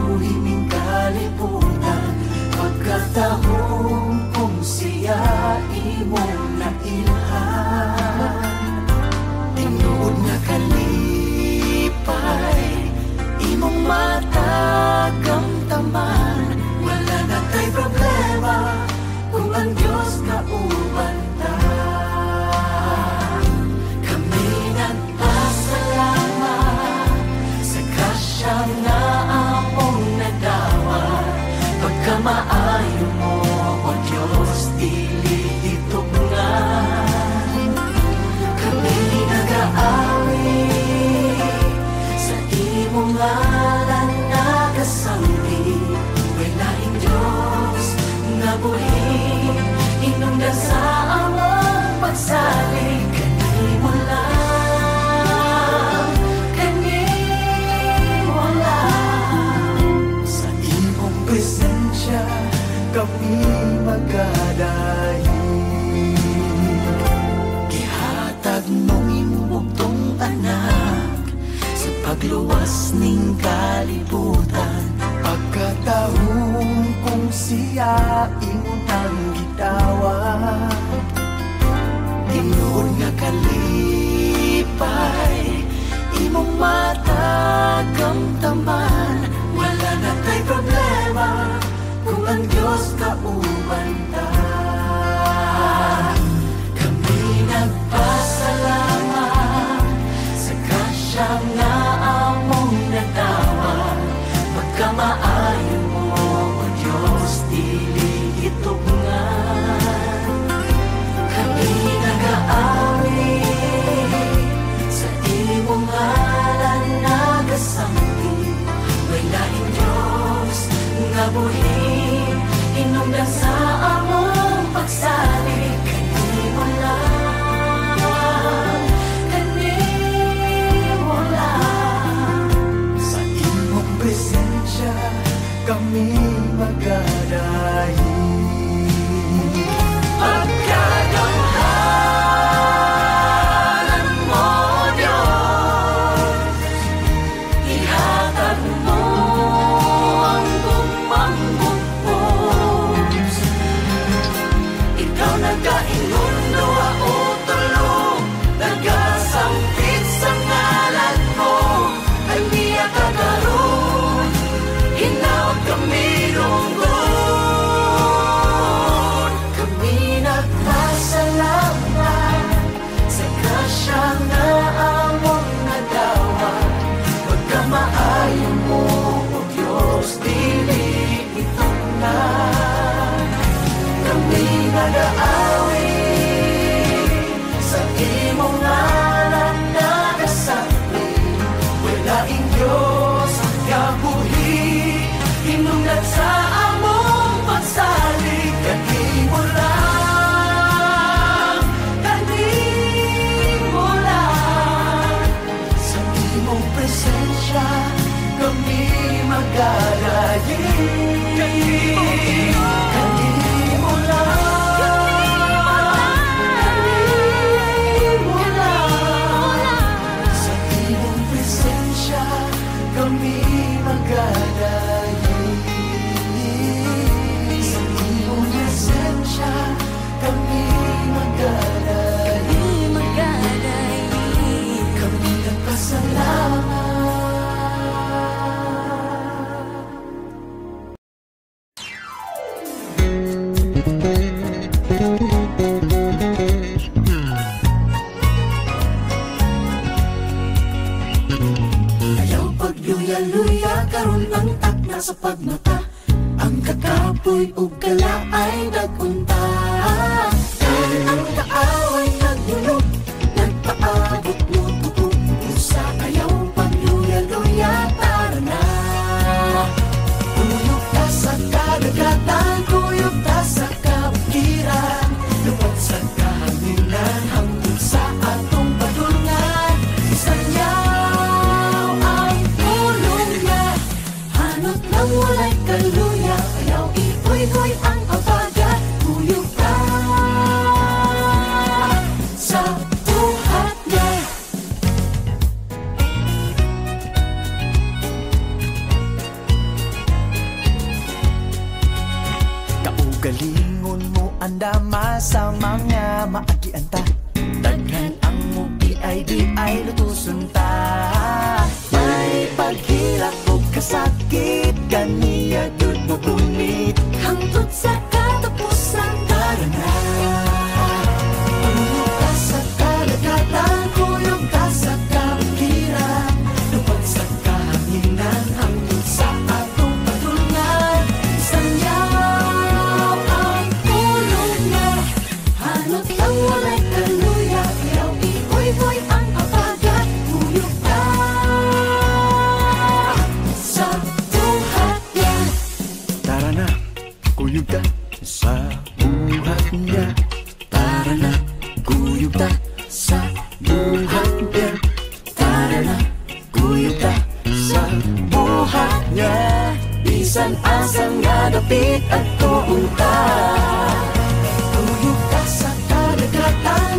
buhiming kalibutan, pagkatahong kung siya imong nailhan. Tinuod nga kalipay, imong matagamtaman, wala na tay problema kung ang Diyos kauban ta. Kami nagpasalamat sa grasya nga among nadawat, pagkamaayo mo, O Diyos, dili itugnan. Kami nag-aawi sa imong ngalan nagasanggi, walaing Diyos nga buhi, inungdan sa among pagsalig. Kanimo lang, kanimo lang. Sa imong presensya kami magadahi, gihatag mong imong bugtong anak sa pagluwas ning kalibutan, pagkatahong kung siya imong nang gidawat. Tinuod nga kalipay, imong matagamtaman, wala na tay problema kung ang Diyos kauban ta. Kami nagpasalamat sa grasya nga among nadawat, pagkamaayo mo, O Diyos, dili itugnan. Kami nag-aawi sa imong ngalan nagasanggi, walaing Diyos nga buhi, inungdan sa among pagsalig. Kanimo lang, kanimo lang. Sa imong presensya kami magadahi, pagkagamhanan mo, Diyos, ihatag mo ang bumambugpos. Ikaw nagkaingon luwa o tulong, nagasampit sa ngalan mo, ay niya kagaroon, inaot kami lunggon. Kami nagpasalamat sa grasya nga among nadawat, pagkamaayo mo, O Diyos, dili itugnan. Kami nag-aawi sa imong ngalan nagasanggi, walaing Diyos nga buhi, inungdan sa among pagsalig. Kanimo lang, kanimo lang. Sa imong presensya kami magadahi, kanimo lang, kanimo lang. Sa imong presensya kami magadahi, sa imong presensya kami magadahi, kami nagpasalamat. Ayaw pagluya-luya karon ang takna sa pagmata, ang kakapoy ug kala ay nagunta. Ang kaaway nagdulog, nagpaabot mo tukog, usa ayaw pagluya-luya tara na. Uyog ta sa kadagatan, uyog ta sa kabukiran, luwag sa kahanginan, hangtod sa atong padulngan. Sayaw ang tulong niya, hanot ng walay kaluya, ayaw ipoy-hoy ang abaga, uyog ka sa buhat niya. Galingon mo andama sa mga maagian ta. Daghan ang mugi ay di ay lutusun ta. May paghilak o kasakit, kaniya dud magunit hangtod sa katapusan. Tara na, tuyok ka sa kalagatan, kuyog ka sa kabukiran, lupad sa kahanginan hangtod sa atong patulungan. Isang yaw ang tulog na, hanot lang walay kaluya, yaw ikoy-koy ang apagat. Tuyok ka sa buhat niya. Tara na, kuyog ta sa buhat niya. Tara na, kuyog ta sa buhat niya. Tara na, kuyog ta sa buhat niya. Bisan asang nga dapit at tuunta. Kuyog ka sa kalagatan,